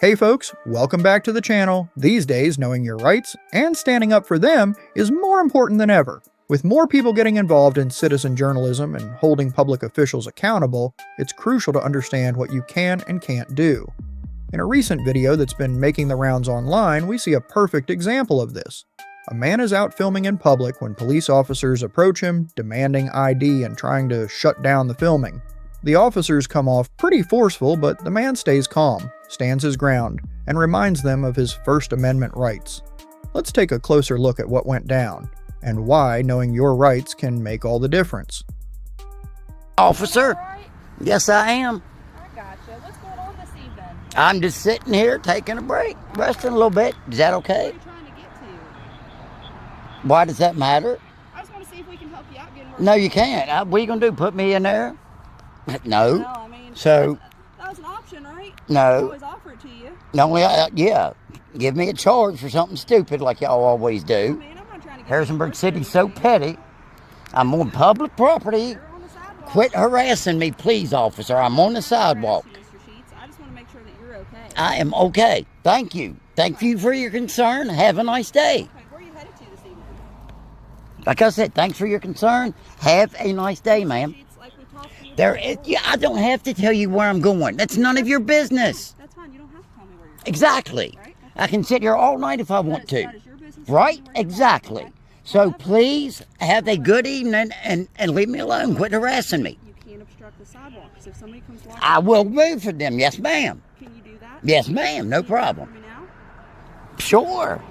Hey folks, welcome back to the channel. These days, knowing your rights and standing up for them is more important than ever. With more people getting involved in citizen journalism and holding public officials accountable, it's crucial to understand what you can and can't do. In a recent video that's been making the rounds online, we see a perfect example of this. A man is out filming in public when police officers approach him, demanding ID and trying to shut down the filming. The officers come off pretty forceful, but the man stays calm, stands his ground, and reminds them of his First Amendment rights. Let's take a closer look at what went down, and why knowing your rights can make all the difference. Officer? Right. Yes, I am. I gotcha. What's going on this evening? I'm just sitting here taking a break, resting a little bit. Is that Where okay? are you trying to get to? Why does that matter? I just want to see if we can help you out getting No, you can't. What are you going to do, put me in there? No. No, I mean, So, that was an option, right? I no. always offer it to you. No, yeah. Give me a charge for something stupid like y'all always I do. mean, I'm not trying to get Harrisonburg City's so petty. I'm on public property. You're on the sidewalk. Quit harassing me, please, officer. I'm on the sidewalk. Mr. Sheets. I just want to make sure that you're okay. I am okay. Thank you. Thank you for your concern. Have a nice day. Okay, where are you headed to this evening? Like I said, thanks for your concern. Have a nice day, ma'am. Sheets, like we talked to you Yeah, I don't have to tell you where I'm going. That's none of your business. That's fine. You don't have to tell me where you're going. Exactly. Right? I can sit here all night if I want to. That is your business. Right? Tell me where you're going, Exactly. okay? So please have a good evening and leave me alone. Quit harassing me. You can't obstruct the sidewalk, because if somebody comes walking, I will move for them. Yes, ma'am. can you do that? Yes, ma'am. No Can you do that problem. for me now? Sure.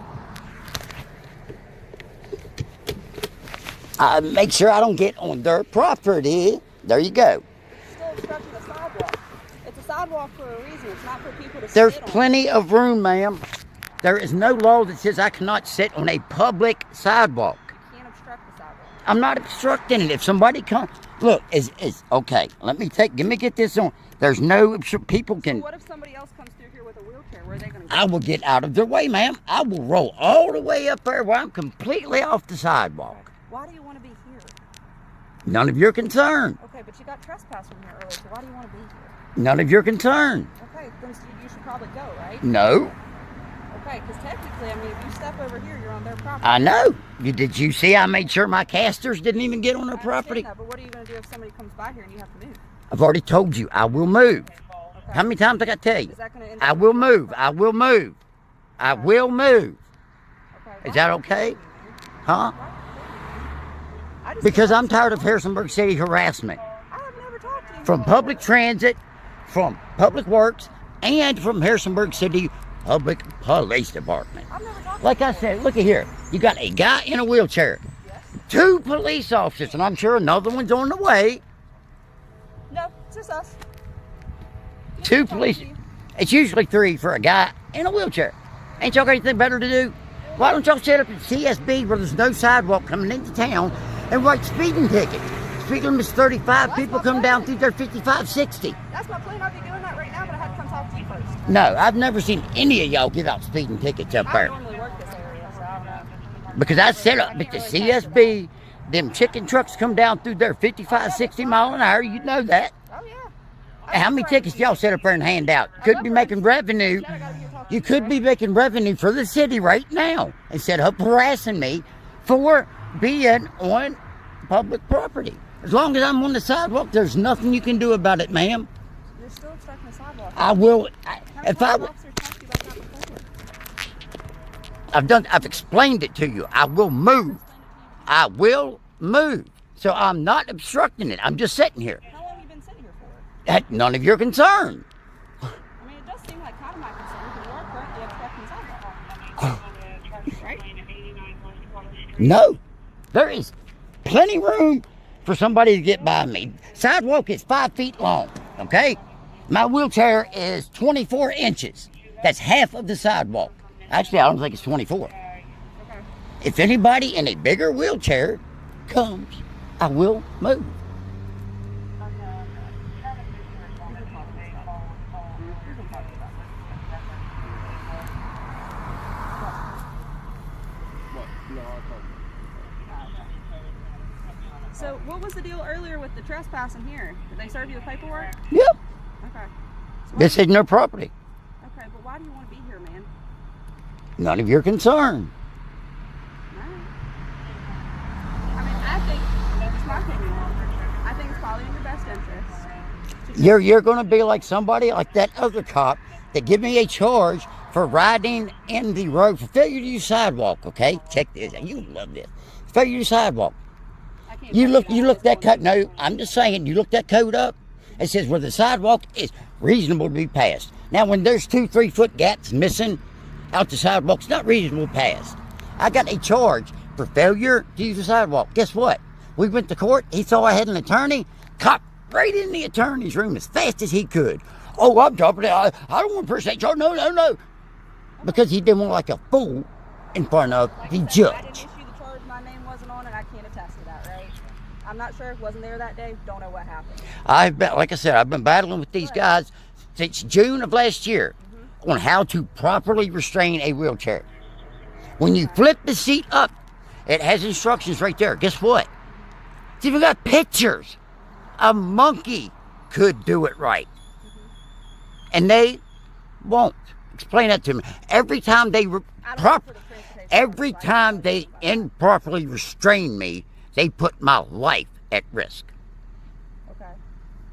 Make sure I don't get on their property. There you go. Still obstructing the sidewalk. It's a sidewalk for a reason. It's not for people to There's sit on. plenty of room, ma'am. There is no law that says I cannot sit on a public sidewalk. You can't obstruct the sidewalk. I'm not obstructing it. If somebody comes, look, is okay. Let me get this on. There's no people So can. what if somebody else comes through here with a wheelchair? Where are they going to go? I will get out of their way, ma'am. I will roll all the way up there where I'm completely off the sidewalk. Why do you want to be here? None of your concern. Okay, but you got trespassed from here earlier, so why do you want to be here? None of your concern. Okay, then you should probably go, right? No, Okay, because technically, I mean, if you step over here, you're on their property. I know. Did you see? I made sure my casters didn't even get on their I understand property. that, but what are you going to do if somebody comes by here and you have to move? I've already told you. I will move. Okay. How many times I got to tell you? Is that going to end I up- will move. I will move. I will move. Okay, Is that okay? Huh? I just Because don't I'm tired of Harrisonburg City harassment. I have never talked to you. From before. public transit, from public works, and from Harrisonburg City Public Police Department. I've never talked Like to you I said, look at here. You got a guy in a wheelchair, Yes. 2 police officers, and I'm sure another one's on the way. No, it's just us. 2 police. It's usually 3 for a guy in a wheelchair. Ain't y'all got anything better to do? Why don't y'all set up at CSB where there's no sidewalk coming into town and write speeding tickets? Speed limit's 35. People come down through there 55, 60. That's my plan. I'd be doing that right now, but I had to come talk to you first. No, I've never seen any of y'all give out speeding tickets up I there. normally work this area, so I don't know. Because I set up at the CSB, them chicken trucks come down through there 55, 60 mile an hour. You know that. Oh, yeah. How many tickets y'all set up there and hand out? Could be making revenue. You could be making revenue for the city right now instead of harassing me for being on public property. As long as I'm on the sidewalk, there's nothing you can do about it, ma'am. You're still obstructing the sidewalk. I will. If I, Officer talked to you about that before. I've explained it to you. I will move. I will move. So I'm not obstructing it. I'm just sitting here. How long have you been sitting here for? That's none of your concern. I mean, it does seem like kind of my concern, because you are currently obstructing the sidewalk. Right? No, there is plenty room for somebody to get by me. Sidewalk is 5 feet long, okay? My wheelchair is 24 inches. That's half of the sidewalk. Actually, I don't think it's 24. Okay. If anybody in a bigger wheelchair comes, I will move. So, what was the deal earlier with the trespassing here? Did they serve you with paperwork? Yep. Okay. So This isn't their property. okay, but why do you want to be here, man? None of your concern. I mean, I think, it's my opinion, I think it's probably in your best interest. You're going to be like somebody like that other cop that give me a charge for riding in the road for failure to use sidewalk, okay? Check this. You love this. Failure to use sidewalk. You look that code. No, I'm just saying, you look that code up. It says where the sidewalk is reasonable to be passed. Now, when there's 2-3 foot gaps missing out the sidewalk, it's not reasonable to pass. I got a charge for failure to use the sidewalk. Guess what? We went to court. He saw I had an attorney. Cop right in the attorney's room as fast as he could. Oh, I'm dropping it. I don't want to press that charge. No. Because he didn't want like a fool in front of the I didn't judge. issue the charge, my name wasn't on it, I can't attest to that, right? I'm not sure, wasn't there that day, don't know what happened. Like I said, I've been battling with these guys since June of last year on how to properly restrain a wheelchair. When you flip the seat up, it has instructions right there. Guess what? It's even got pictures. A monkey could do it right. And they won't. Explain that to me. Every time they improperly restrain me, they put my life at risk. Okay.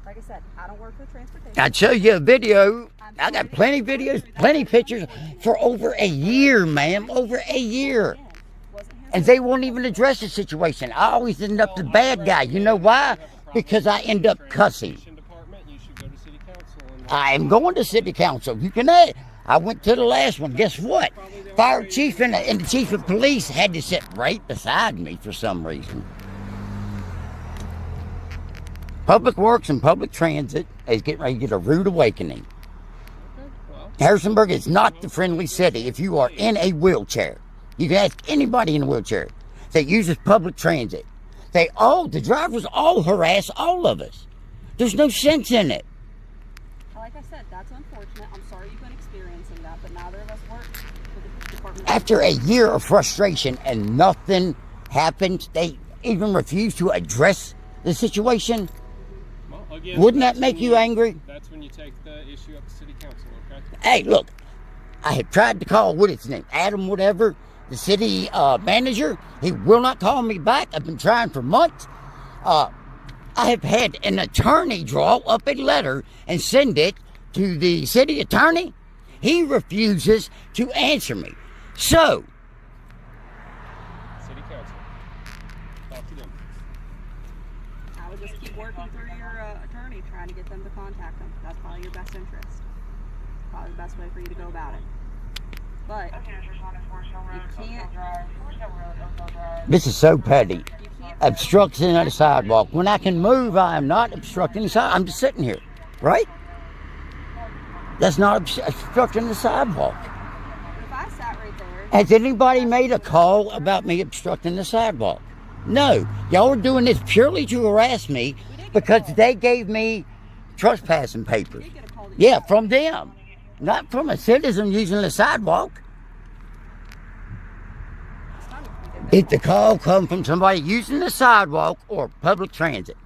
Like I said, I don't work for transportation. I'd show you a video. I got plenty videos, plenty pictures for over a year, ma'am. Over a year. And they won't even address the situation. I always end up the bad guy. You know why? Because I end up cussing. I am going to city council. You can add. I went to the last one. Guess what? Fire chief and the chief of police had to sit right beside me for some reason. Public Works and public transit is getting ready to get a rude awakening. Harrisonburg is not the friendly city if you are in a wheelchair. You can ask anybody in a wheelchair that uses public transit. The drivers all harass all of us. There's no sense in it. Like I said, that's unfortunate. I'm sorry you've been experiencing that, but neither of us work for the department. After a year of frustration and nothing happened, they even refused to address the situation. Well, again, wouldn't that make you angry? That's when you take the issue up to city council, okay? Hey, look, I have tried to call, what is his name, Adam whatever, the city manager. He will not call me back. I've been trying for months. I have had an attorney draw up a letter and send it to the city attorney. He refuses to answer me. So, City council. Talk to them. I would just keep working through your attorney, trying to get them to contact them. That's probably your best interest. Probably the best way for you to go about it. But you can't. this is so petty. You can't. Obstruction of the sidewalk. When I can move, I am not obstructing the sidewalk. I'm just sitting here, right? That's not obstructing the sidewalk. If I sat right there, Has anybody made a call about me obstructing the sidewalk? No. Y'all are doing this purely to harass me because they gave me trespassing papers. you get a call that Yeah, from them. Not from a citizen using the sidewalk. it's not even If the call come from somebody using the sidewalk or public transit,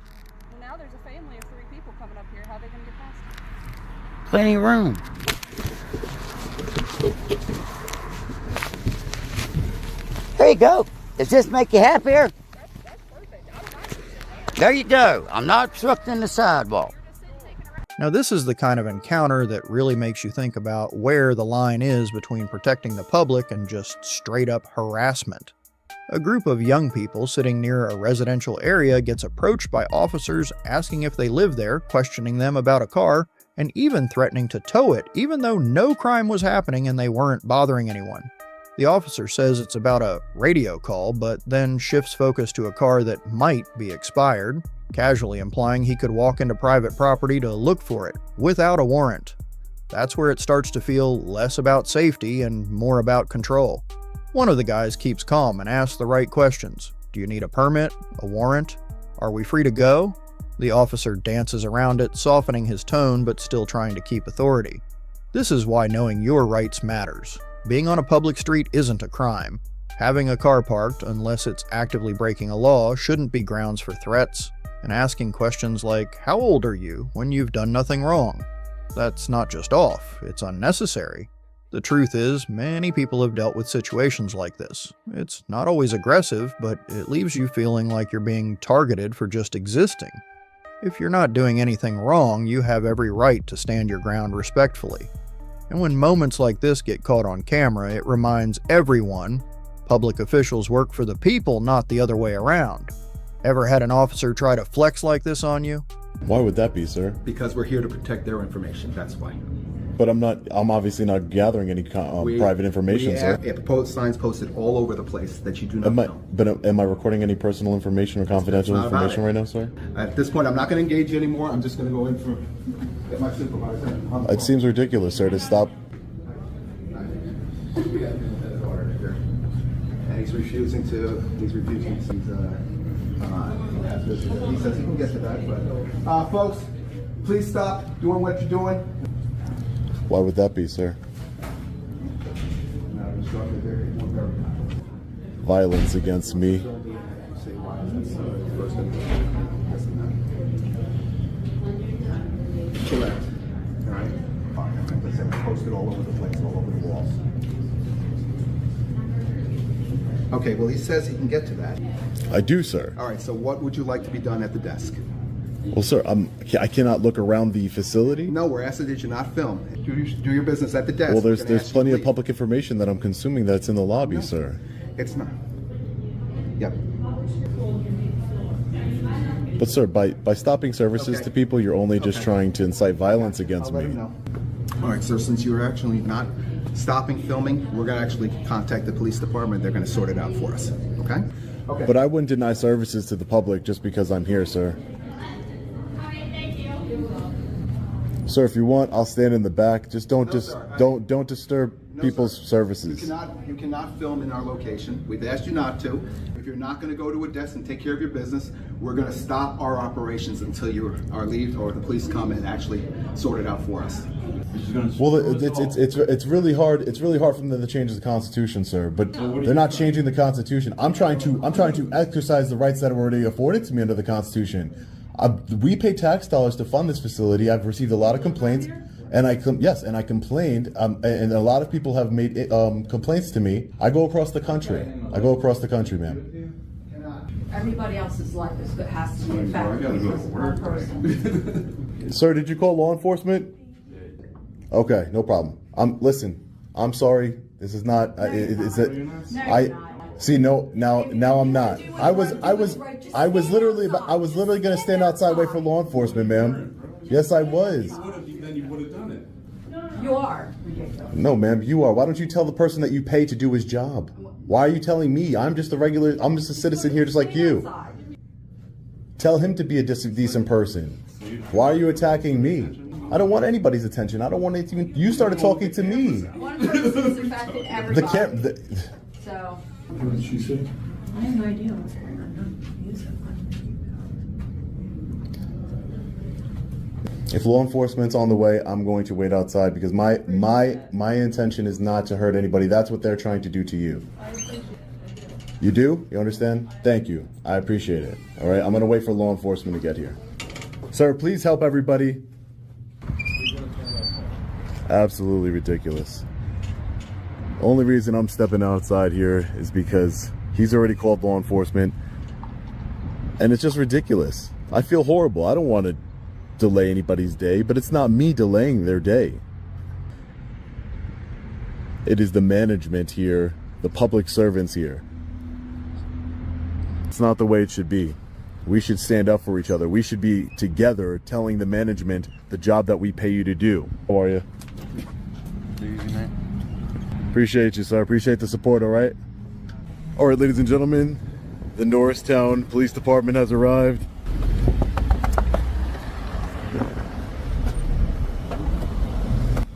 Well, now there's a family of 3 people coming up here. How are they going to get past? plenty of room. There you go. Does this make you happier? That's perfect. I don't mind you sitting there. There you go. I'm not obstructing the sidewalk. You're just sitting taking a rest. Now, this is the kind of encounter that really makes you think about where the line is between protecting the public and just straight up harassment. A group of young people sitting near a residential area gets approached by officers asking if they live there, questioning them about a car, and even threatening to tow it, even though no crime was happening and they weren't bothering anyone. The officer says it's about a radio call, but then shifts focus to a car that might be expired, casually implying he could walk into private property to look for it without a warrant. That's where it starts to feel less about safety and more about control. One of the guys keeps calm and asks the right questions. Do you need a permit? A warrant? Are we free to go? The officer dances around it, softening his tone but still trying to keep authority. This is why knowing your rights matters. Being on a public street isn't a crime. Having a car parked, unless it's actively breaking a law, shouldn't be grounds for threats, and asking questions like, "How old are you?" when you've done nothing wrong. That's not just off, it's unnecessary. The truth is, many people have dealt with situations like this. It's not always aggressive, but it leaves you feeling like you're being targeted for just existing. If you're not doing anything wrong, you have every right to stand your ground respectfully. And when moments like this get caught on camera, it reminds everyone public officials work for the people, not the other way around. Ever had an officer try to flex like this on you? Why would that be, sir? Because we're here to protect their information, that's why. But I'm obviously not gathering any private information, sir. We have signs posted all over the place that you do not know. But am I recording any personal information or confidential information right now, sir? At this point, I'm not going to engage you anymore. I'm just going to go in for get my supervisor. It seems ridiculous, sir, to stop. And he's refusing to. He says he can get to that, but folks, please stop doing what you're doing. Why would that be, sir? Violence against me. Correct. All right. Like I said, posted all over the place, all over the walls. Okay, well, he says he can get to that. I do, sir. All right, so what would you like to be done at the desk? Well, sir, I cannot look around the facility. No, we're asking that you not film. Do your business at the desk. Well, there's plenty of public information that I'm consuming that's in the lobby, sir. It's not. Yep. But, sir, by stopping services to people, you're only just trying to incite violence against I'll let me. him know. All right, sir, since you're actually not stopping filming, we're going to actually contact the police department. They're going to sort it out for us, okay? Okay. But I wouldn't deny services to the public just because I'm here, sir. Sir, if you want, I'll stand in the back. Just don't don't disturb people's services. You cannot film in our location. We've asked you not to. If you're not going to go to a desk and take care of your business, we're going to stop our operations until you are leave or the police come and actually sort it out for us. Well, it's really hard. It's really hard for them to change the Constitution, sir. But they're not changing the Constitution. I'm trying to exercise the rights that are already afforded to me under the Constitution. We pay tax dollars to fund this facility. I've received a lot of complaints, and I complained, and a lot of people have made complaints to me. I go across the country. Ma'am. Everybody else's life has to be affected because one person. Sir, did you call law enforcement? Okay, no problem. Listen, I'm sorry. This is not. See, no, now I'm not. I was literally gonna stand outside wait for law enforcement, ma'am. Yes, I was. Then you would have done it. You are ridiculous. No, ma'am, you are. Why don't you tell the person that you pay to do his job? Why are you telling me? I'm just a citizen here just like you. Tell him to be a decent person. Why are you attacking me? I don't want anybody's attention. I don't want it even. You started talking to me. One person is affected everybody. So. What did she say? I have no idea what's going on. If law enforcement's on the way, I'm going to wait outside because my intention is not to hurt anybody. That's what they're trying to do to you. You do? You understand? Thank you. I appreciate it. All right, I'm going to wait for law enforcement to get here. Sir, please help everybody. Absolutely ridiculous. Only reason I'm stepping outside here is because he's already called law enforcement, and it's just ridiculous. I feel horrible. I don't want to delay anybody's day, but it's not me delaying their day. It is the management here, the public servants here. It's not the way it should be. We should stand up for each other. We should be together telling the management the job that we pay you to do. How are you? Appreciate you, sir. Appreciate the support, all right? All right, ladies and gentlemen, the Norristown Police Department has arrived.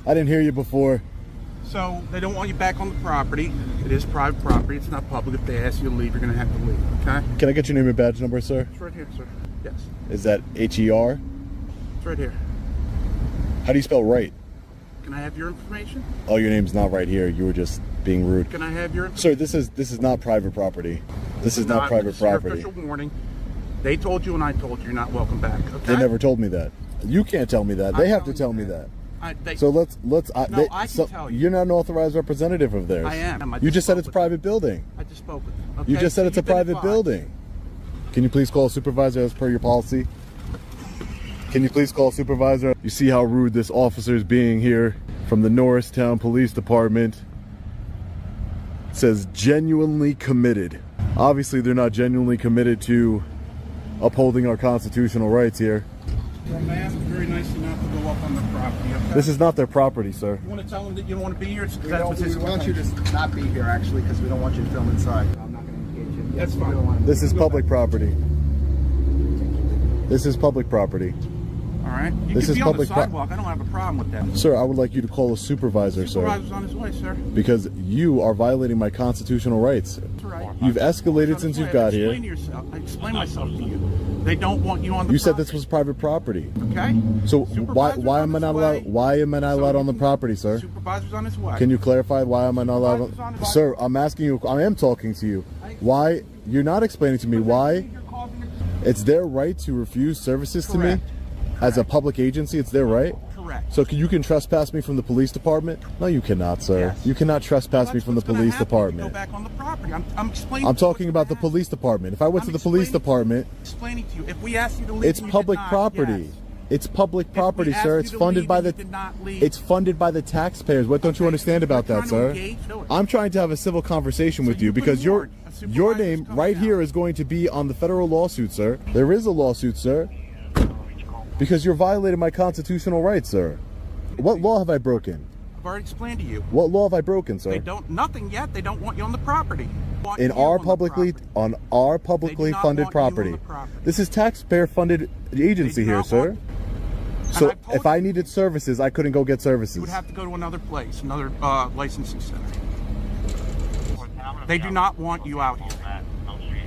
I didn't hear you before. So they don't want you back on the property. It is private property. It's not public. If they ask you to leave, you're going to have to leave, okay? Can I get your name and badge number, sir? It's right here, sir. Yes. Is that H-E-R? It's right here. How do you spell right? Can I have your information? Oh, your name's not right here. You were just being rude. Can I have your information? Sir, this is not private property. This is not private property. Official warning. They told you and I told you you're not welcome back, okay? They never told me that. You can't tell me that. They have to tell me that. So let's. I can tell you. You're not an authorized representative of theirs. I am. You just said it's a private building. I just spoke with them. Okay? You just said it's a You've been private advised. building. Can you please call a supervisor as per your policy? Can you please call a supervisor? You see how rude this officer is being here from the Norristown Police Department. It says genuinely committed. Obviously, they're not genuinely committed to upholding our constitutional rights here. Well, ma'am, it's very nice enough to go up on the property. Okay? This is not their property, sir. You want to tell them that you don't want to be here? It's- We that's what's his want you complaint. to not be here, actually, because we don't want you to film inside. I'm not going to engage you. That's We fine. don't want to- This is public property. This is public property. All right. You This can is be on the public pro- sidewalk. I don't have a problem with that. Sir, I would like you to call a supervisor, sir. Supervisor's on his way, sir. Because you are violating my constitutional rights. That's all right. You've escalated On since his you've way. got Explain here. yourself. I explain myself to you. They don't want you on the You said property. this was private property. Okay. So Supervisor's why on am I his not way. allowed? Why am I not allowed on the property, sir? Supervisor's on his way. Can you clarify why am I not allowed? Supervisor's on his way. Sir, I'm asking you. I am talking to you. Why you're not explaining to me why You're causing a- it's their right to refuse services to me Correct. as a public agency? It's their right. Correct. So you can trespass me from the police department? No, you cannot, sir. Yes. You cannot trespass me That's from the what's gonna police happen if you department. Go back on the property. I'm explaining. I'm to you talking what's about the gonna happen. police department. If I went I'm to the police explaining- department, Explaining to you. If we asked you to leave, it's and you public did not, property. yes. It's public If property, we asked sir. you It's to funded leave by and the you did not leave. it's funded by the taxpayers. What don't you Okay. understand about You're that, trying to sir? engage, do it. I'm trying to have a civil conversation with So you you've been because warned. A your supervisor's name coming right out. here is going to be on the federal lawsuit, sir. There is a lawsuit, sir. Because you're violating my constitutional rights, sir. What law have I broken? I've already explained to you. What law have I broken, sir? They don't. Nothing yet. They don't want you on the property. Want In you our on the publicly property. on our publicly not funded want you on the property. property. This is taxpayer funded agency They do here, not sir. want- So And I've told if I you- needed services, I couldn't go get services. You would have to go to another place, another licensing center. They do not want you out here.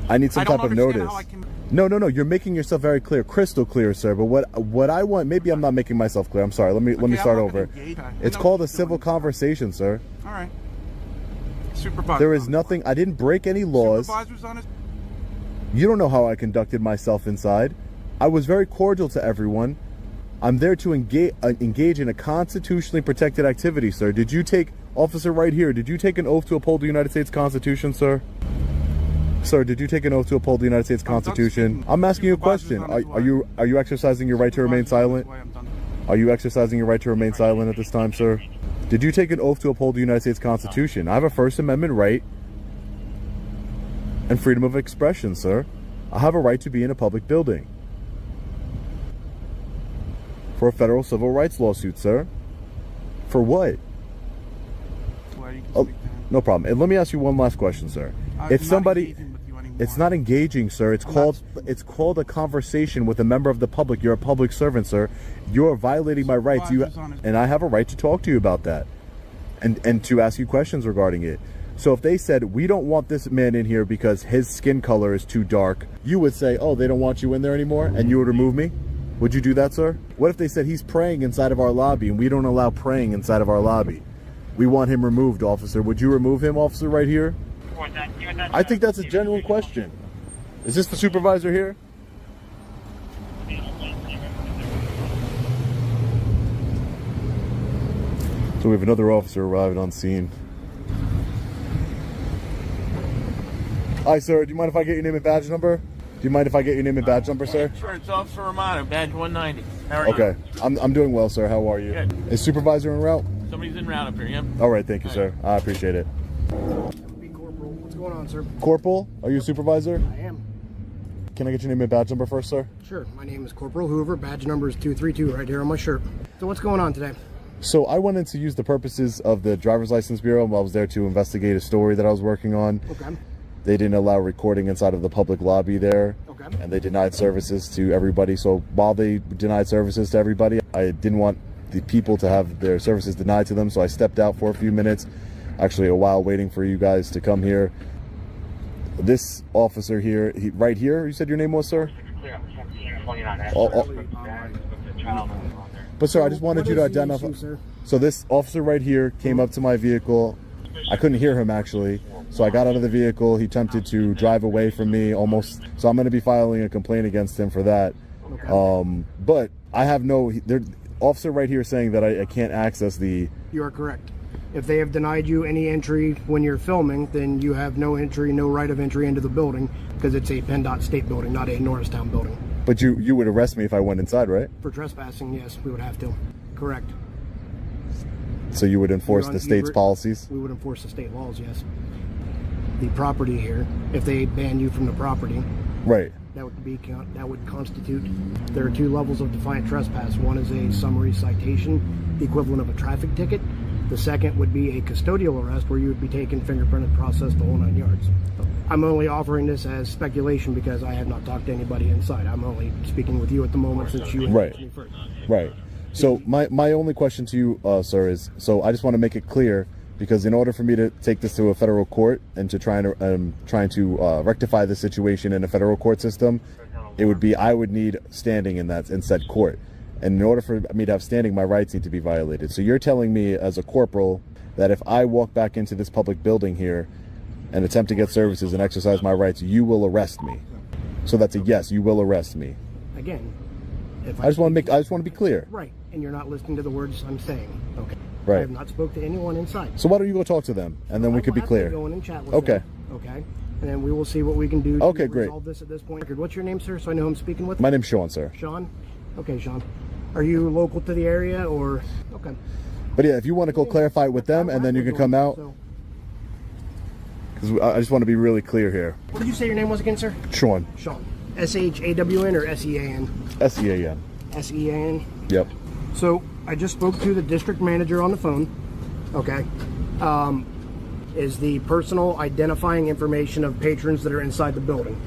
I need some I don't type of understand notice. how I can- No. You're making yourself very clear, crystal clear, sir. But what I want, maybe I'm not making myself clear. I'm sorry. Let me Okay, start I'm not gonna over. engage. I It's know called a what you're civil doing. conversation, sir. All right. Supervisor. There is nothing. I didn't break any laws. Supervisor's on his. You don't know how I conducted myself inside. I was very cordial to everyone. I'm there to engage in a constitutionally protected activity, sir. Did you take, officer right here, did you take an oath to uphold the United States Constitution, sir? Sir, did you take an oath to uphold the United States Constitution? speaking. I'm asking you a Supervisor's question. on his Are you exercising your right to remain silent? I'm done. Are you exercising your right to remain silent at this time, sir? Did you take an oath to uphold the United States Constitution? I have a First Amendment right and freedom of expression, sir. I have a right to be in a public building. For a federal civil rights lawsuit, sir. For what? Well, you can Oh, speak to him. no problem. And let me ask you one last question, sir. I'm If not somebody, engaging with you anymore. it's not engaging, sir. It's I'm called a conversation with a member of the public. You're a public servant, sir. You're violating my rights. Supervisor's on his- And I have a right to talk to you about that, and to ask you questions regarding it. So if they said we don't want this man in here because his skin color is too dark, you would say, oh, they don't want you in there anymore, and you would remove me. Would you do that, sir? What if they said he's praying inside of our lobby and we don't allow praying inside of our lobby? We want him removed, officer. Would you remove him, officer, right here? I think that's a genuine question. Is this the supervisor here? So we have another officer arriving on scene. Hi, sir. Do you mind if I get your name and badge number? Do you mind if I get your name and badge number, sir? Insurance Officer Romano, badge 190. How are you? Okay. I'm doing well, sir. How are you? Good. Is supervisor en route? Somebody's en route up here, yeah? All right. Thank you, sir. I appreciate it. Corporal, what's going on, sir? Corporal, are you a supervisor? I am. Can I get your name and badge number first, sir? Sure. My name is Corporal Hoover. Badge number is 232 right here on my shirt. So what's going on today? So I went in to use the purposes of the Driver's License Bureau. I was there to investigate a story that I was working on. Okay. They didn't allow recording inside of the public lobby there. Okay. And they denied services to everybody. So while they denied services to everybody, I didn't want the people to have their services denied to them. So I stepped out for a few minutes, actually a while, waiting for you guys to come here. This officer here, right here, you said your name was, sir? But sir, I just wanted you to identify. So this officer right here came up to my vehicle. I couldn't hear him actually. So I got out of the vehicle. He attempted to drive away from me almost. So I'm going to be filing a complaint against him for that. But I have no, officer right here saying that I can't access the... You are correct. If they have denied you any entry when you're filming, then you have no entry, no right of entry into the building, because it's a PennDOT state building, not a Norristown building. But you would arrest me if I went inside, right? For trespassing, yes, we would have to. Correct. So you would enforce the state's policies? We would enforce the state laws, yes. The property here, if they ban you from the property, right, that would constitute. There are 2 levels of defiant trespass. One is a summary citation, the equivalent of a traffic ticket. The second would be a custodial arrest, where you would be taken, fingerprinted, processed, the whole 9 yards. I'm only offering this as speculation because I have not talked to anybody inside. I'm only speaking with you at the moment since you asked me first. Right. So my only question to you, sir, is, so I just want to make it clear, because in order for me to take this to a federal court and to trying to rectify the situation in a federal court system, it would be, I would need standing in said court. And in order for me to have standing, my rights need to be violated. So you're telling me as a corporal that if I walk back into this public building here and attempt to get services and exercise my rights, you will arrest me. So that's a yes, you will arrest me. Again, if I just want to be clear. Right, and you're not listening to the words I'm saying. Okay. Right. I have not spoke to anyone inside. So why don't you go talk to them, and then we could be clear. Go in and chat with them. Okay. And then we will see what we can do to resolve this at this point. What's your name, sir, so I know who I'm speaking with? My name's Sean, sir. Sean? Okay, Sean. Are you local to the area, or? Okay. But yeah, if you want to go clarify it with them, and then you can come out. Because I just want to be really clear here. What did you say your name was again, sir? Sean. Sean. S-H-A-W-N or S-E-A-N? S-E-A-N. S-E-A-N? Yep. So I just spoke to the district manager on the phone. Okay. Is the personal identifying information of patrons that are inside the building.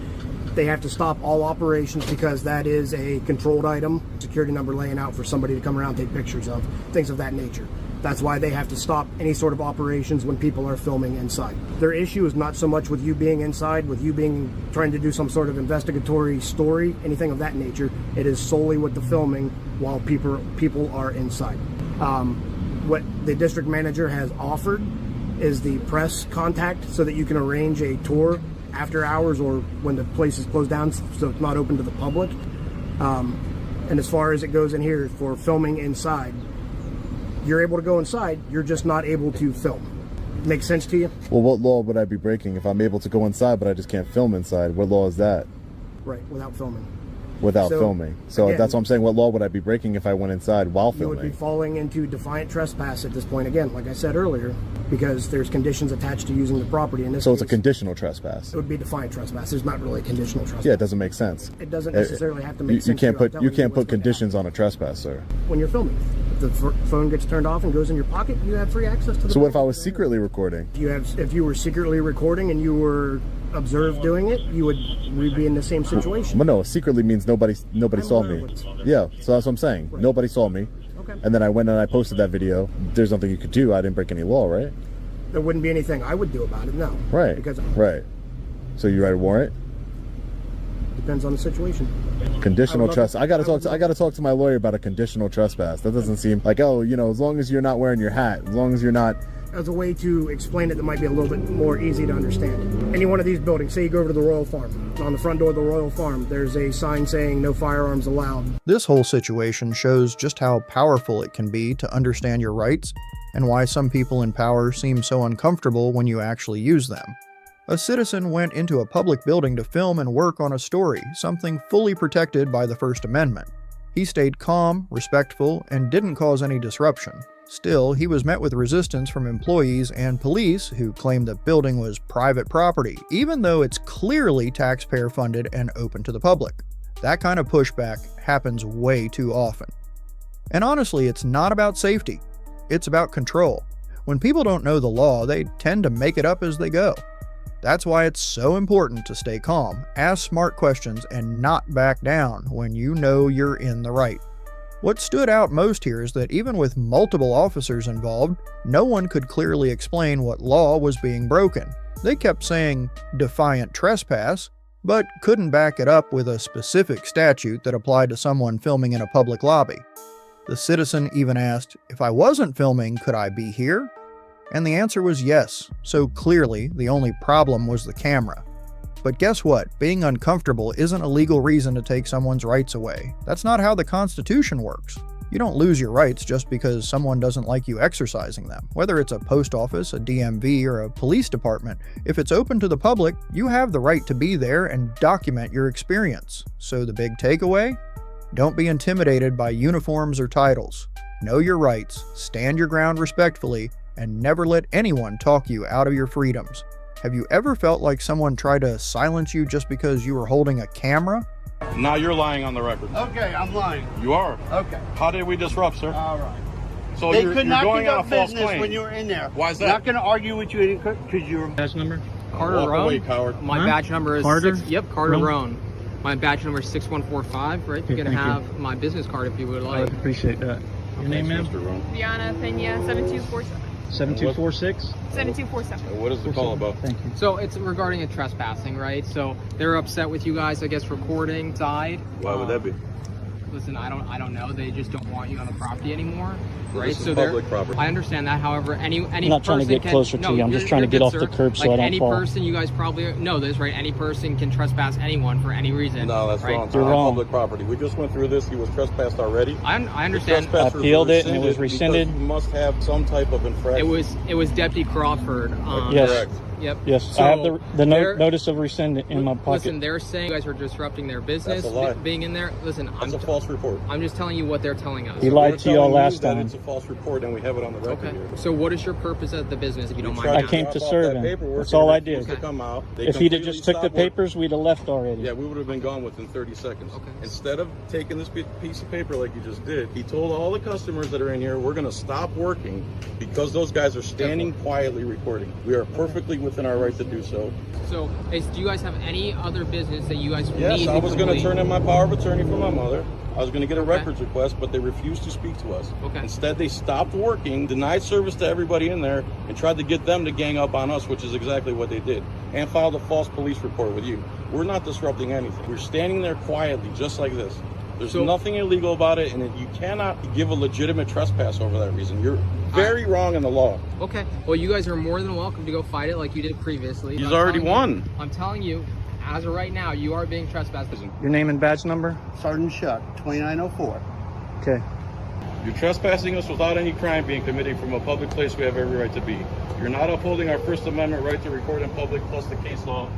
They have to stop all operations because that is a controlled item, security number laying out for somebody to come around and take pictures of, things of that nature. That's why they have to stop any sort of operations when people are filming inside. Their issue is not so much with you being inside, with you trying to do some sort of investigatory story, anything of that nature. It is solely with the filming while people are inside. What the district manager has offered is the press contact so that you can arrange a tour after hours or when the place is closed down so it's not open to the public. And as far as it goes in here for filming inside, you're able to go inside, you're just not able to film. Make sense to you? Well, what law would I be breaking if I'm able to go inside but I just can't film inside? What law is that? Right, without filming. Without filming. So again, that's what I'm saying. What law would I be breaking if I went inside while You filming? would be falling into defiant trespass at this point, again, like I said earlier, because there's conditions attached to using the property. In this So it's a case, conditional trespass. it would be defiant trespass. There's not really a conditional trespass. Yeah, it doesn't make sense. It doesn't necessarily have to make sense. You can't here. I'm put telling what's conditions on a trespass, sir. when you're filming. If the phone gets turned off and goes in your pocket, you have free access to the So what if I was secretly recording? If you were secretly recording and you were observed doing it, we'd be in the same situation. But no, secretly means nobody saw me. Yeah, so that's what I'm saying. Right. Nobody saw me. Okay. And then I went and I posted that video. There's nothing you could do. I didn't break any law, right? There wouldn't be anything I would do about it, no. Right. Because right. So you write a warrant? Depends on the situation. Conditional trespass. I gotta talk to my lawyer about a conditional trespass. That doesn't seem like, oh, as long as you're not wearing your hat, as long as you're not. As a way to explain it that might be a little bit more easy to understand. Any one of these buildings, say you go over to the Royal Farm. On the front door of the Royal Farm, there's a sign saying no firearms allowed. This whole situation shows just how powerful it can be to understand your rights and why some people in power seem so uncomfortable when you actually use them. A citizen went into a public building to film and work on a story, something fully protected by the First Amendment. He stayed calm, respectful, and didn't cause any disruption. Still, he was met with resistance from employees and police who claimed the building was private property, even though it's clearly taxpayer-funded and open to the public. That kind of pushback happens way too often. And honestly, it's not about safety. It's about control. When people don't know the law, they tend to make it up as they go. That's why it's so important to stay calm, ask smart questions, and not back down when you know you're in the right. What stood out most here is that even with multiple officers involved, no one could clearly explain what law was being broken. They kept saying defiant trespass, but couldn't back it up with a specific statute that applied to someone filming in a public lobby. The citizen even asked, if I wasn't filming, could I be here? And the answer was yes, so clearly the only problem was the camera. But guess what? Being uncomfortable isn't a legal reason to take someone's rights away. That's not how the Constitution works. You don't lose your rights just because someone doesn't like you exercising them. Whether it's a post office, a DMV, or a police department, if it's open to the public, you have the right to be there and document your experience. So the big takeaway? Don't be intimidated by uniforms or titles. Know your rights, stand your ground respectfully, and never let anyone talk you out of your freedoms. Have you ever felt like someone tried to silence you just because you were holding a camera? Now you're lying on the record. Okay, I'm lying. You are. Okay. How did we disrupt, sir? All right. So They you're could not going on a conduct false business claim. when you were in there. Why is that? Not going to argue with you because you're. Badge number? Carter Walk away, coward. My badge number is Carter? Carter Roan? Roan. My badge number is 6145, right? You're going to thank have my business card if you would I like. would appreciate that. Your name, ma'am? Mr. Roan. Diana Pena, 7247. 7246? 7247. What is the call about? Thank you. So it's regarding a trespassing, right? So they're upset with you guys, I guess, recording side. Why would that be? Listen, I don't know. They just don't want you on the property anymore, right? This is so public property. I understand that. However, any I'm not trying to person get closer to you. I'm you're- just trying to you're get good, off the sir. curb so like I don't any fall. person, you guys probably know this, right? Any person can trespass anyone for any reason. No, that's right? wrong. You're It's wrong. public property. We just went through this. He was trespassed already. I understand. The trespass I appealed was it and it was rescinded. because You must have some type of infraction. It was Deputy Crawford. Yes. Correct. Yep. Yes, So I have the they're- notice of rescind in my pocket. Listen, they're saying you guys are disrupting their business, That's a lie. being in there. Listen, That's a false report. I'm just telling you what they're telling us. He lied We're to y'all telling you last that time. It's a false report, and we have it on the record Okay. here. So what is your purpose at the business, if you don't We mind? tried I asking? came to drop off serve that him. paperwork That's and all I refused did. to come out. They If he'd have completely just took the stopped working. papers, we'd have left already. Yeah, we would have been gone within 30 seconds. Okay. Instead of taking this piece of paper like you just did, he told all the customers that are in here, we're going to stop working because those guys are standing quietly recording. We are perfectly within our right to do so. So, do you guys have any other business that you guys Yes, need? I was going to complete? turn in my power of attorney for my mother. I was going to get a Okay. records request, but they refused to speak to us. Okay. Instead, they stopped working, denied service to everybody in there, and tried to get them to gang up on us, which is exactly what they did, and filed a false police report with you. We're not disrupting anything. We're standing there quietly, just like this. There's nothing illegal about it, and you cannot give a legitimate trespass over that reason. You're very wrong in the law. Okay. Well, you guys are more than welcome to go fight it like you did previously. He's But I'm already telling you- won. I'm telling you, as of right now, you are being trespassed. Your name and badge number? Sergeant Shuck, 2904. Okay. You're trespassing us without any crime being committed from a public place we have every right to be. You're not upholding our First Amendment right to record in public plus the case law.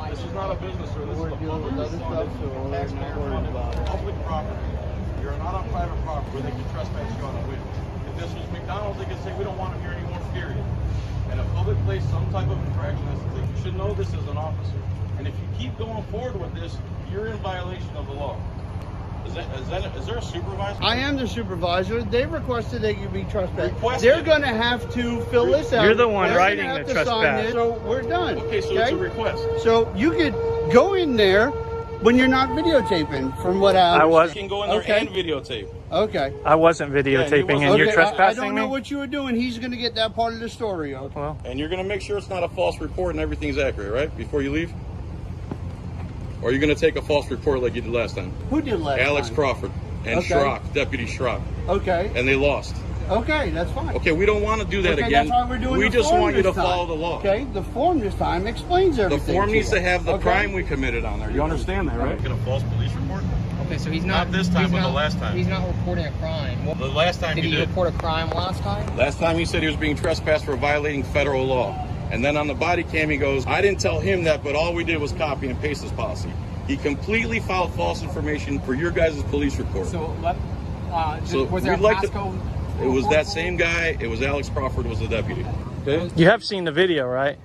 This is not a business, sir. This is a public taxpayer-funded public property. You're not on private property where they can trespass you on a whim. If this was McDonald's, they could say, we don't want them here anymore, period. And a public place, some type of infraction has to take. You should know this as an officer. And if you keep going forward with this, you're in violation of the law. Is there a supervisor? I am the supervisor. They requested that you be trespassed. Requested. They're going to have to fill this out. You're the one They're writing gonna have the to sign trespass. this, so we're done. Okay, so it's a request. So you could go in there when you're not videotaping, from what I You can go in there and videotape. Okay. I wasn't videotaping and you're Okay, trespassing I don't know me? what you were doing. He's going to get that part of the story. Okay. Well, And you're going to make sure it's not a false report and everything's accurate, right? Before you leave? Or are you going to take a false report like you did last time? Who did last Alex time? Crawford and Okay. Schrock, Deputy Schrock. Okay. And they lost. Okay, that's fine. Okay, we don't want to do that Okay, again. that's why we're doing We the just form want you to this time. follow the law. Okay, the form this time explains The everything. form needs you. to have the Okay? crime we committed on there. You understand that, right? Get a false police report? Okay, so he's not this time, he's but the not- last time. He's not reporting a crime. The last time Did he he did. report a crime last time? Last time he said he was being trespassed for violating federal law. And then on the body cam he goes, I didn't tell him that, but all we did was copy and paste his policy. He completely filed false information for your guys' police report. So, So was there a we'd like to- passcode? It was that same guy. It was Alex Crawford was the deputy. Okay? you have seen the video, right?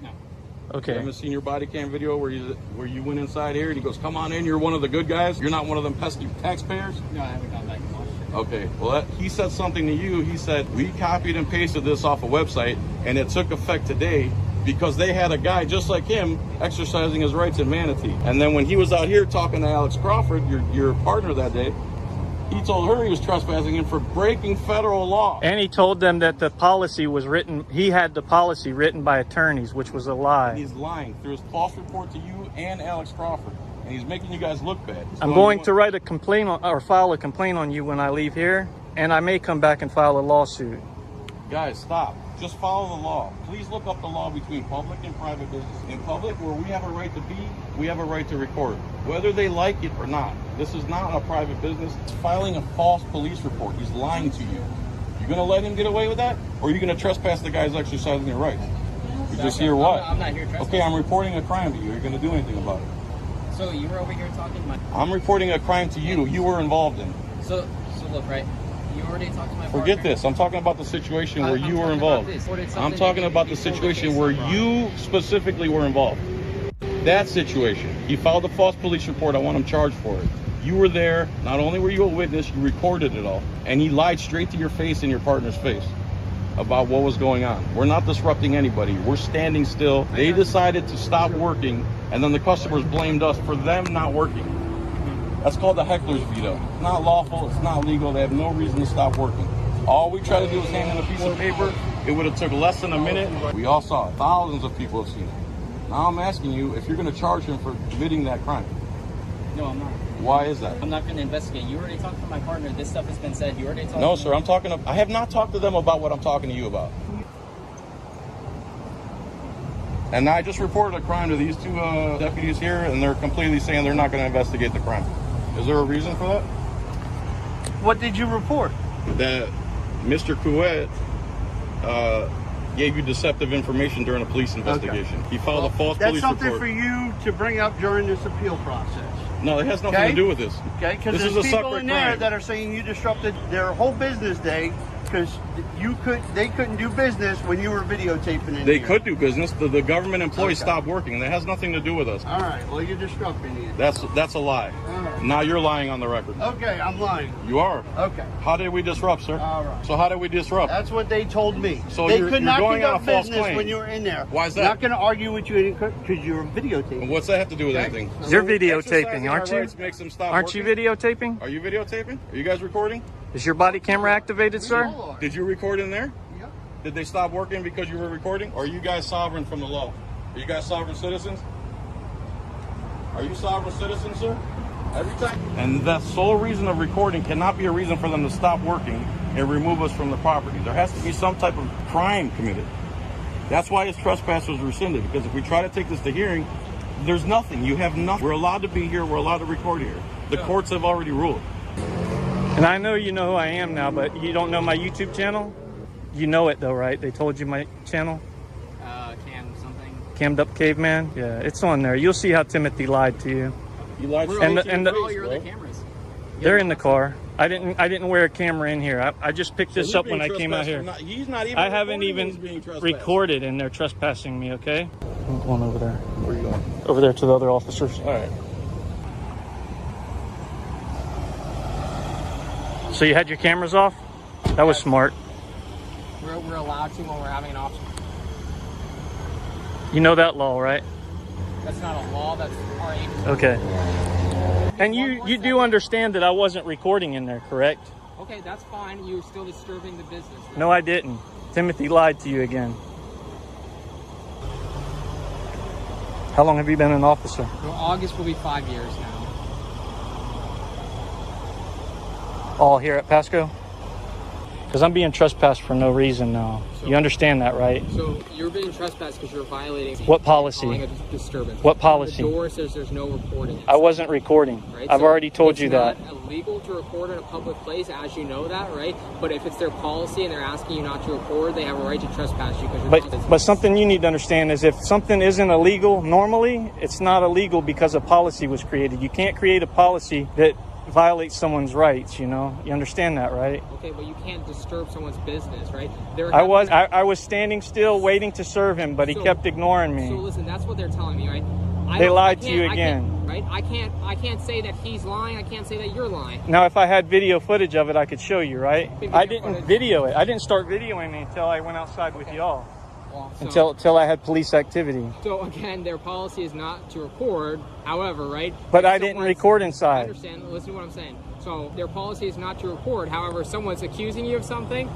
No. You Okay. haven't seen your body cam video where you went inside here and he goes, come on in, you're one of the good guys. You're not one of them pesky taxpayers. No, I haven't gone back and watched it. Okay, well, he said something to you. He said, we copied and pasted this off a website and it took effect today because they had a guy just like him exercising his rights in Manatee. And then when he was out here talking to Alex Crawford, your partner that day, he told her he was trespassing him for breaking federal law. And he told them that the policy was written, he had the policy written by attorneys, which was a lie. He's lying through his false report to you and Alex Crawford. And he's making you guys look bad. I'm going to write a complaint or file a complaint on you when I leave here, and I may come back and file a lawsuit. Guys, stop. Just follow the law. Please look up the law between public and private business. In public, where we have a right to be, we have a right to record, whether they like it or not. This is not a private business. It's filing a false police report. He's lying to you. You're going to let him get away with that? Or are you going to trespass the guy's exercising their rights? You just hear what? I'm not here trespassing. Okay, I'm reporting a crime to you. Are you going to do anything about it? So you were over here talking to my... I'm reporting a crime to you. You were involved in. So look, right? You already talked to my Forget partner. this. I'm talking about the situation where you were talking involved. about this. I'm talking about the situation where you specifically were involved. That situation. He filed a false police report. I want him charged for it. You were there. Not only were you a witness, you recorded it all. And he lied straight to your face and your partner's face about what was going on. We're not disrupting anybody. We're standing still. They decided to stop working, and then the customers blamed us for them not working. That's called the heckler's veto. It's not lawful. It's not legal. They have no reason to stop working. All we try to do is hand in a piece of paper. It would have took less than a minute. We all saw it. Thousands of people have seen it. Now I'm asking you if you're going to charge him for committing that crime. No, I'm not. Why is that? I'm not going to investigate. You already talked to my partner. This stuff has been said. You already talked No, to sir. I have not talked to them about what I'm talking to you about. And I just reported a crime to these two deputies here, and they're completely saying they're not going to investigate the crime. Is there a reason for that? What did you report? That Mr. Couette gave you deceptive information during a police investigation. He filed a false police report. That's something for you to bring up during this appeal process. No, it has nothing to do with this. Okay, because there's people in there that are saying you disrupted their whole business day because they couldn't do business when you were videotaping. They could do business. The government employees stopped working. That has nothing to do with us. All right. Well, you're disrupting it. That's a lie. All right. Now you're lying on the record. Okay, I'm lying. You are. Okay. How did we disrupt, sir? All right. So how did we disrupt? That's what they told me. So they you're could not going on a conduct false business claim when you were in there. Why is that? I'm not going to argue with you because you're videotaping. And what's that have to do with anything? You're videotaping, aren't you? Makes them stop Aren't you working? videotaping? Are you videotaping? Are you guys recording? Is your body camera activated, sir? Did you record in there? Yep. Did they stop working because you were recording? Or are you guys sovereign from the law? Are you guys sovereign citizens? Are you sovereign citizens, sir? Every time. And that sole reason of recording cannot be a reason for them to stop working and remove us from the property. There has to be some type of crime committed. That's why his trespass was rescinded, because if we try to take this to hearing, there's nothing. You have nothing. We're allowed to be here. We're allowed to record here. The courts have already ruled. And I know you know who I am now, but you don't know my YouTube channel? You know it though, right? They told you my channel? Cam something. Cammed Up Caveman? Yeah, it's on there. You'll see how Timothy lied to you. You lied to Where me. all your other cameras? They're in the car. I didn't wear a camera in here. I just picked this up when I came out here. He's not even. I haven't he's even being trespassed. recorded, and they're trespassing me. Okay, I'm going over there. Where are you going? Over there to the other officers. All right. So you had your cameras off? That was smart. We're allowed to when we're having an officer. You know that law, right? That's not a law. That's our agency. Okay. And you do understand that I wasn't recording in there, correct? Okay, that's fine. You're still disturbing the business. Right? No, I didn't. Timothy lied to you again. How long have you been an officer? Well, August will be 5 years now. All here at Pasco? Because I'm being trespassed for no reason now. You understand that, right? So you're being trespassed because you're violating What policy? calling a disturbance. What policy? The door says there's no recording. I wasn't recording. Right? I've So already told you that. It's not illegal to record in a public place, as you know that, right? But if it's their policy and they're asking you not to record, they have a right to trespass you because you're But something you need to understand is if something isn't illegal normally, it's not illegal because a policy was created. You can't create a policy that violates someone's rights, you know? You understand that, right? Okay, but you can't disturb someone's business, right? I was standing still waiting to serve him, but he kept ignoring me. So listen, that's what they're telling me, right? They lied to you again. Right? I can't say that he's lying. I can't say that you're lying. Now, if I had video footage of it, I could show you, right? I didn't video it. I didn't start videoing it until I went outside with y'all. Well, Until I had police activity. So again, their policy is not to record. However, right? But I didn't record inside. I understand. Listen to what I'm saying. So their policy is not to record. However, if someone's accusing you of something,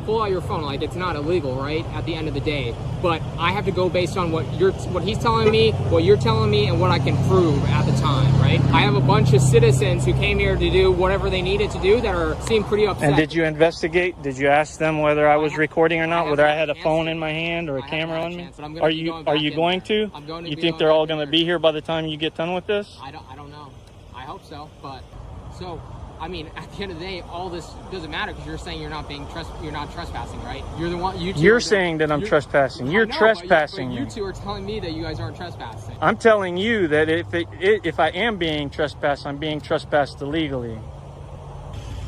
pull out your phone. Like, it's not illegal, right? At the end of the day, but I have to go based on what he's telling me, what you're telling me, and what I can prove at the time, right? I have a bunch of citizens who came here to do whatever they needed to do that seem pretty upset. And did you investigate? Did you ask them whether I was recording or not? Whether I had a phone in my hand or a camera on me? Are you going to? You think they're all going to be here by the time you get done with this? I don't know. I hope so, but so. I mean, at the end of the day, all this doesn't matter because you're saying you're not trespassing, right? You're the one. You're saying that I'm trespassing. You're trespassing. But you two are telling me that you guys aren't trespassing. I'm telling you that if I am being trespassed, I'm being trespassed illegally.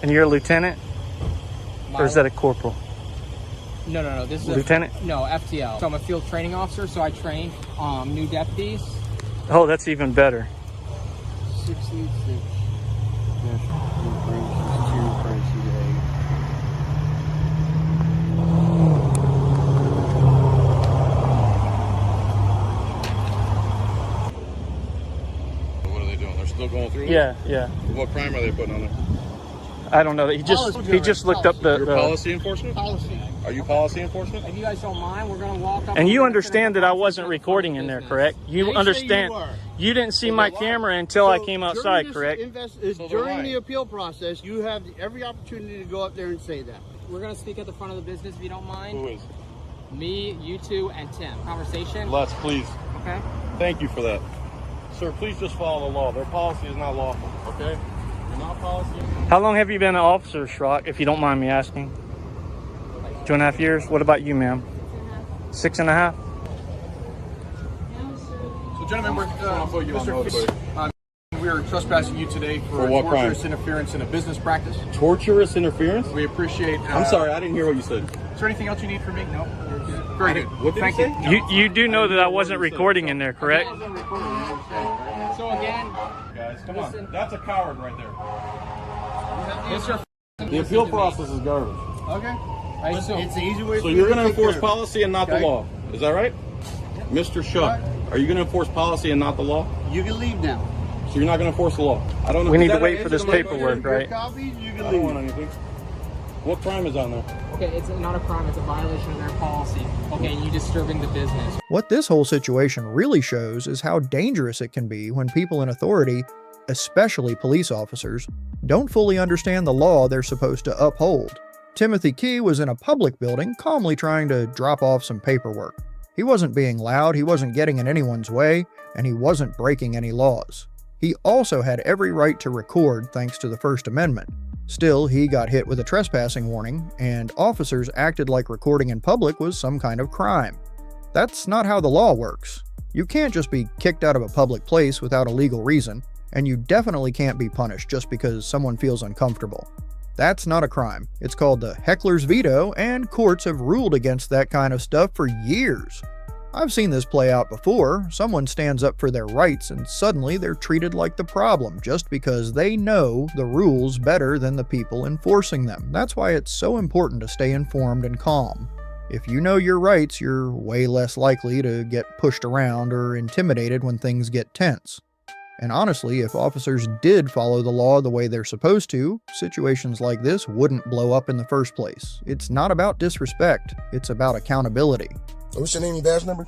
And you're a lieutenant, or is that a corporal? No. This is lieutenant. No, FTL. So I'm a field training officer. So I train new deputies. Oh, that's even better. 66. What are they doing? They're still going through? Yeah. What crime are they putting on there? I don't know. He just looked up the policy enforcement. Policy. Are you policy enforcement? If you guys don't mind, we're gonna walk up. And you understand that I wasn't recording in there, correct? You understand? You didn't see my camera until I came outside, correct? During the appeal process, you have every opportunity to go up there and say that. We're gonna speak at the front of the business if you don't mind. Who is? Me, you two, and Tim. Conversation. Les, please. Okay. Thank you for that. Sir, please just follow the law. Their policy is not lawful, okay? You're not policy. How long have you been an officer, Schrock, if you don't mind me asking? 2.5 years? What about you, ma'am? 6.5? So, gentlemen, we're trespassing you today for what torturous crime? interference in a business practice. Torturous interference? We appreciate. I'm sorry, I didn't hear what you said. Is there anything else you need from me? No. Very good. What did Thank you you. say? You do know that I wasn't recording in there, correct? So again, guys, come on. That's a coward right there. yes, sir. The appeal process is garbage. Okay. So It's an easy way. So you're going to enforce policy and not the law. Is that right? Mr. Shuck, are you going to enforce policy and not the law? You can leave now. So you're not going to enforce the law? I don't know. We need to wait for this paperwork, right? Copies, you I can don't leave. want anything. What crime is on there? Okay, it's not a crime. It's a violation of their policy. Okay, and you disturbing the business. What this whole situation really shows is how dangerous it can be when people in authority, especially police officers, don't fully understand the law they're supposed to uphold. Timothy Key was in a public building calmly trying to drop off some paperwork. He wasn't being loud, he wasn't getting in anyone's way, and he wasn't breaking any laws. He also had every right to record thanks to the First Amendment. Still, he got hit with a trespassing warning, and officers acted like recording in public was some kind of crime. That's not how the law works. You can't just be kicked out of a public place without a legal reason, and you definitely can't be punished just because someone feels uncomfortable. That's not a crime. It's called the heckler's veto, and courts have ruled against that kind of stuff for years. I've seen this play out before. Someone stands up for their rights and suddenly they're treated like the problem just because they know the rules better than the people enforcing them. That's why it's so important to stay informed and calm. If you know your rights, you're way less likely to get pushed around or intimidated when things get tense. And honestly, if officers did follow the law the way they're supposed to, situations like this wouldn't blow up in the first place. It's not about disrespect, it's about accountability. What's your name and badge number?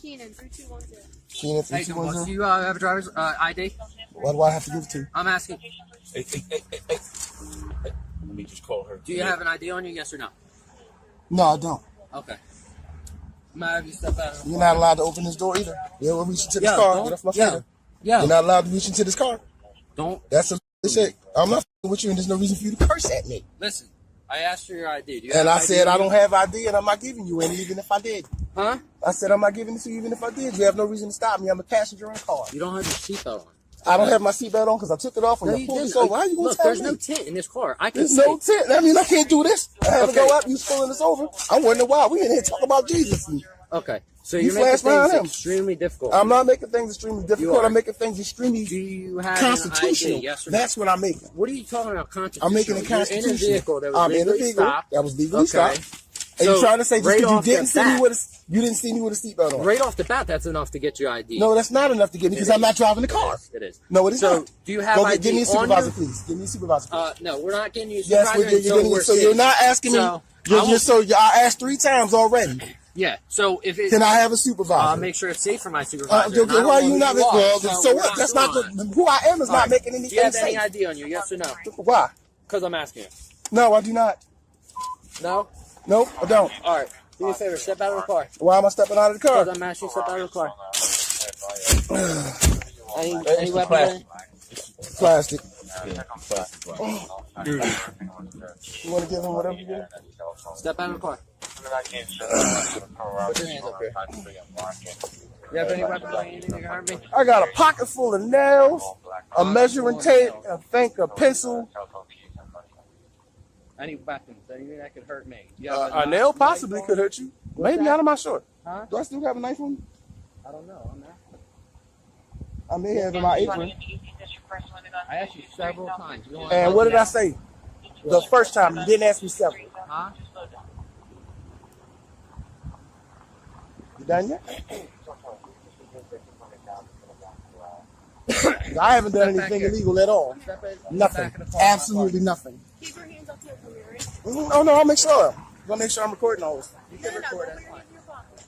Keenan, 3210. Keenan, 3210. Do you have a driver's ID? Why do I have to give it to you? I'm asking. Hey. Let me just call her. Do you have an ID on you? Yes or no? No, I don't. Okay. I'm gonna have you step out. You're not allowed to open this door either. You ever reach into this car? Get off my finger. You're not allowed to reach into this car. Don't. That's a shit. I'm not with you, and there's no reason for you to curse at me. Listen, I asked for your ID. Do you And have I ID said on I you? don't have ID, and I'm not giving you any, even if I did. Huh? I said I'm not giving it to you, even if I did. You have no reason to stop me. I'm a passenger in a car. You don't have your seatbelt on. I don't have my seatbelt on because I took it off when No, you you pulled this didn't. over. How you gonna Look, tell there's me? no tint in this car. I can There's see. no tent. That means I can't do this. I have to go out. You pulling this over. I'm wondering why. We in here talking about Jesus. Okay. So You you're making flash behind things him. extremely difficult. I'm not making things extremely difficult. are. I'm making things extremely Do you have constitutional. an ID? Yes or no? That's what I'm making. What are you talking about? Constitutional. I'm making it You're in a constitutional. vehicle that was I'm in a legally vehicle stopped. that was legally Okay. stopped. And So, you're trying to say just right because off you didn't the see me bat- with you didn't see me with a seatbelt on. Right off the bat, that's enough to get you ID. No, that's not enough to get me because I'm not driving the car. It is. No, it is So, not. do you have Go ID give me a on supervisor, you? please. Give me a supervisor, please. No, we're not getting you a Yes, supervisor you're until getting we're it. So you're not asking me. I asked 3 times already. Yeah. So if it, Can I have a supervisor? I'll make sure it's safe for my supervisor. Okay, why are you not? Well, so we're what? That's not the, who I am is All not right. making Do anything you have safe. any ID on you? Yes or no? Why? Because I'm asking you. No, I do not. No? Nope, I don't. All right. Do me a favor. Step out of the car. Why am I stepping out of the car? Because I'm asking you to step out of the car. Any weapons? on you? Plastic. Dude. You want to give him whatever you do? Step out of the car. Put your hands up here. You have any weapons on you? Anything that can harm me? I got a pocket full of nails, a measuring tape, I think a pencil. Any weapons? Anything that could hurt me? You A nail possibly could hurt you. Maybe, I'm not sure. Huh? Do I still have a knife on me? I don't know. I'm not. I may have in my apron. I asked you several times. You don't want And what did I say? The first time, you didn't ask me several. Huh? You done yet? I haven't done anything illegal at all. Nothing. Absolutely nothing. Keep your hands up here for me, right? Oh no, I'll make sure. I'm gonna make sure I'm recording all this. You can record it.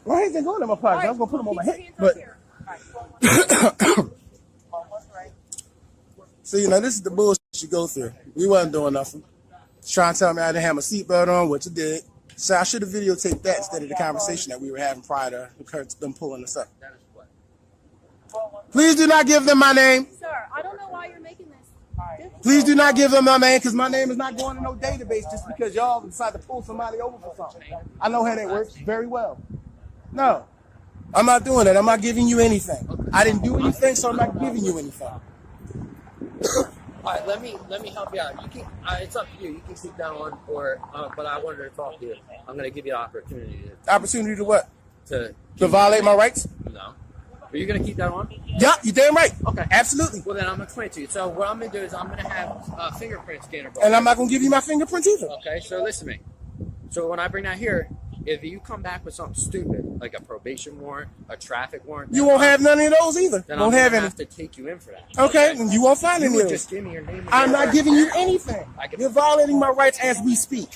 Well, I ain't going in my pocket. I was gonna put them on my head, but so you know, this is the bullshit you go through. We wasn't doing nothing. Trying to tell me I didn't have my seatbelt on, what you did. So I should have videotaped that instead of the conversation that we were having prior to them pulling us up. Please do not give them my name. Sir, I don't know why you're making this. Please do not give them my name because my name is not going to no database just because y'all decide to pull somebody over for something. I know how that works very well. No, I'm not doing that. I'm not giving you anything. I didn't do anything, so I'm not giving you anything. All right, let me help you out. You can, it's up to you. You can keep that on, or but I wanted to talk to you. I'm going to give you an opportunity Opportunity to what? to violate my rights? No. Are you going to keep that on? Yeah, you damn right. Okay. Absolutely. Well, then I'm going to explain to you. So what I'm going to do is I'm going to have a fingerprint scanner. brought. And I'm not going to give you my fingerprints either. Okay, so listen to me. So when I bring that here, if you come back with something stupid, like a probation warrant, a traffic warrant, You won't have none of those either. then Won't I'm have going any. to have to take you in for that. Okay, and you won't find You any would of just those. give me your name. And I'm your not address. giving you anything. You're violating my rights as we speak.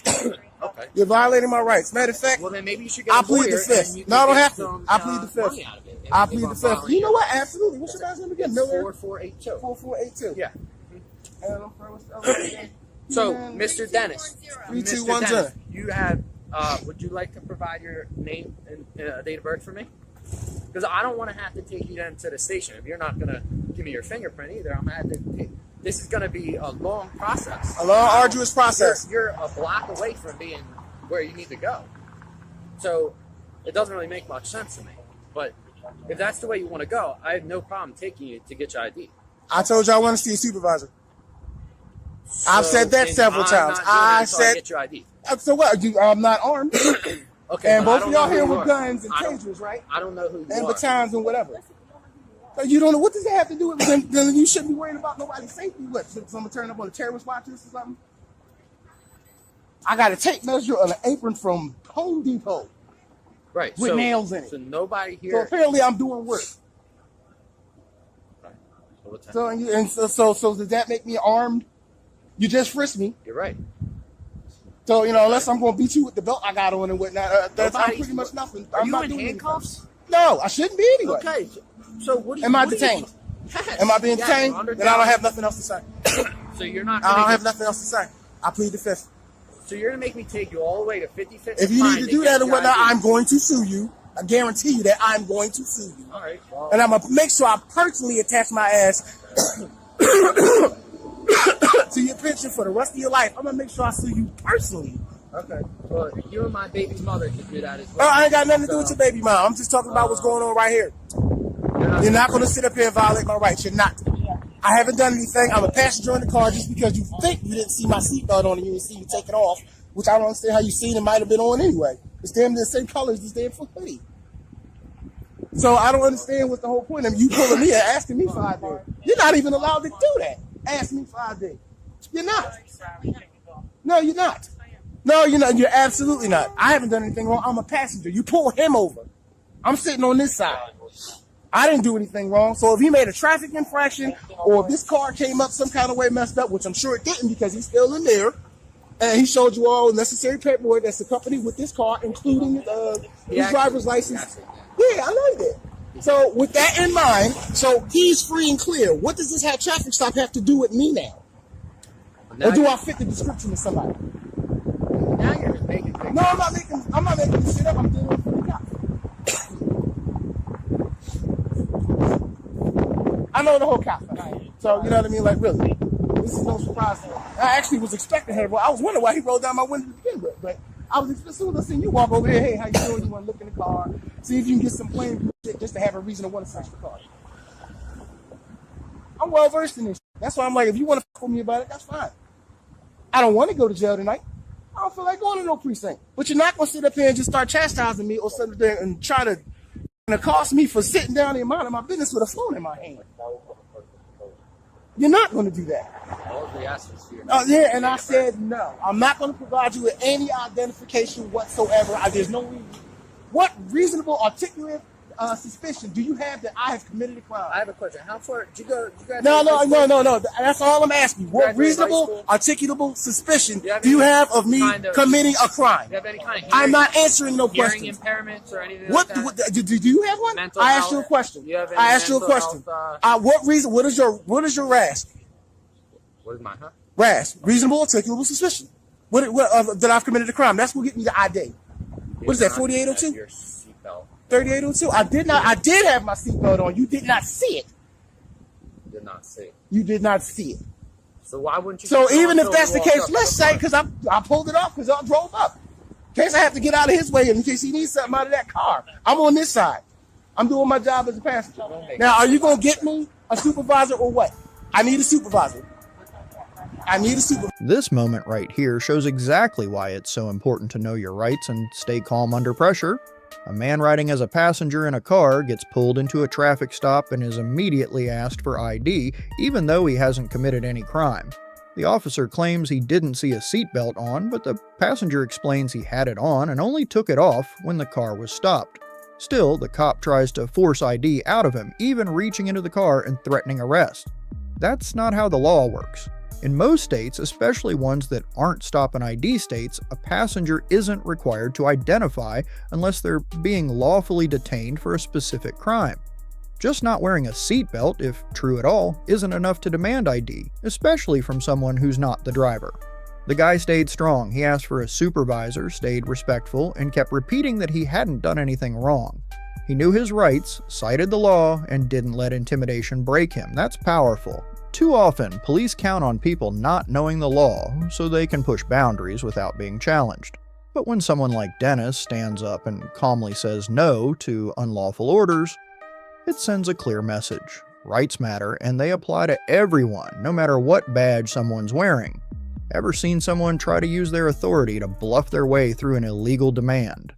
Okay. You're violating my rights. Matter of fact, Well, then maybe you should get I a plead the lawyer fifth. and you can No, I don't get have to. some, I plead the fifth. money out of it if- I if plead I'm the fifth. following You know what? Absolutely. What's your guys' name again? Miller? 4482. 4482. Yeah. And I'm So, Mr. Dennis, 321 Mr. Dennis, you have. Would you like to provide your name and date of birth for me? Because I don't want to have to take you down to the station. If you're not going to give me your fingerprint either, I'm going to have to take. This is going to be a long process. A long, arduous process. You're a block away from being where you need to go. So it doesn't really make much sense to me. But if that's the way you want to go, I have no problem taking you to get your ID. I told you I want to see a supervisor. I've said that then several I'm times. not doing it I until said, get your ID. So what? I'm not armed. Okay, And but I both of don't y'all know here who you with are. guns and I don't- tasers, right? I don't know who you And are. batons and whatever. So you don't know what does that have to do with it? Then you shouldn't be worried about nobody's safety. What? Someone turn up on a terrorist watch list or something? I got a tape measure on an apron from Home Depot Right. with so, nails in it. So nobody So here. apparently I'm doing work. So what's that? So does that make me armed? You just frisked me. You're right. So, you know, unless I'm going to beat you with the belt I got on and whatnot, I'm pretty much nothing. Are I'm you not in doing handcuffs? anything. No, I shouldn't be anyway. Okay. So what do you? Am I what do you- detained? Yes. Am I being Yes, detained? you're under Then I don't doubt. have nothing else to say. So you're not. I Gonna don't have nothing else to say. I plead the fifth. So you're gonna make me take you all the way to 55th. If you need to do that and whatnot, I'm going to sue you. I guarantee you that I'm going to sue you. All right. Well, And I'm going to make sure I personally attach my ass to your picture for the rest of your life. I'm going to make sure I sue you personally. okay. Well, you and my baby's mother can do that as Oh, well. I ain't got nothing to do with your baby mom. I'm just talking about what's going on right here. You're not going to sit up here and violate my rights. You're not. I haven't done anything. I'm a passenger in the car just because you think you didn't see my seatbelt on and you didn't see me take it off, which I don't understand how you seen it might have been on anyway. It's damn the same color as this damn hoodie. So I don't understand what's the whole point of you pulling me and asking me for ID. You're not even allowed to do that. Ask me for ID. You're not. No, you're not. No, you're absolutely not. I haven't done anything wrong. I'm a passenger. You pull him over. I'm sitting on this side. I didn't do anything wrong. So if he made a traffic infraction, or if this car came up some kind of way messed up, which I'm sure it didn't because he's still in there, and he showed you all necessary paperwork that's accompanied with this car, including his driver's license. Yeah, I like that. So with that in mind, so he's free and clear. What does this traffic stop have to do with me now? Or do I fit the description of somebody? Now you're just making things. No, I'm not making this shit up. I'm dealing with the cops. I know the whole cop. So, you know what I mean? Like, really. This is no surprise to me. I actually was expecting her. Well, I was wondering why he rolled down my window to begin with. But I was expecting, as soon as I seen you walk over here, hey, how you doing? You want to look in the car, see if you can get some plain shit just to have a reason to want to search the car. I'm well versed in this. That's why I'm like, if you want to fuck with me about it, that's fine. I don't want to go to jail tonight. I don't feel like going to no precinct. But you're not going to sit up here and just start chastising me or sit there and try to cost me for sitting down in mind of my business with a phone in my hand. You're not going to do that. Oh, yeah, and I said no. I'm not going to provide you with any identification whatsoever. There's no reason. What reasonable, articulate suspicion do you have that I have committed a crime? I have a question. How far did you go? No. That's all I'm asking. What reasonable, articulable suspicion do you have of me committing a crime? Do you have any kind of I'm not answering no hearing questions. impairments or anything What like that? do you have one? Mental I asked health? you a question. Do you have any I asked you a mental question. health, What reason? What is your RAS? What is mine, huh? RAS, reasonable, articulable suspicion. What that I've committed a crime? That's what get me the ID. What is that? 4802. Your seatbelt. 3802. I did have my seatbelt on. You did not see it. Did not see. You did not see it. So why wouldn't you? So even if that's the case, let's say because I pulled it off because I drove up. In case I have to get out of his way, in case he needs something out of that car, I'm on this side. I'm doing my job as a passenger. Now, are you gonna get me a supervisor or what? I need a supervisor. This moment right here shows exactly why it's so important to know your rights and stay calm under pressure. A man riding as a passenger in a car gets pulled into a traffic stop and is immediately asked for ID, even though he hasn't committed any crime. The officer claims he didn't see a seatbelt on, but the passenger explains he had it on and only took it off when the car was stopped. Still, the cop tries to force ID out of him, even reaching into the car and threatening arrest. That's not how the law works. In most states, especially ones that aren't stop and ID states, a passenger isn't required to identify unless they're being lawfully detained for a specific crime. Just not wearing a seatbelt, if true at all, isn't enough to demand ID, especially from someone who's not the driver. The guy stayed strong. He asked for a supervisor, stayed respectful, and kept repeating that he hadn't done anything wrong. He knew his rights, cited the law, and didn't let intimidation break him. That's powerful. Too often, police count on people not knowing the law so they can push boundaries without being challenged. But when someone like Dennis stands up and calmly says no to unlawful orders, it sends a clear message. Rights matter, and they apply to everyone, no matter what badge someone's wearing. Ever seen someone try to use their authority to bluff their way through an illegal demand?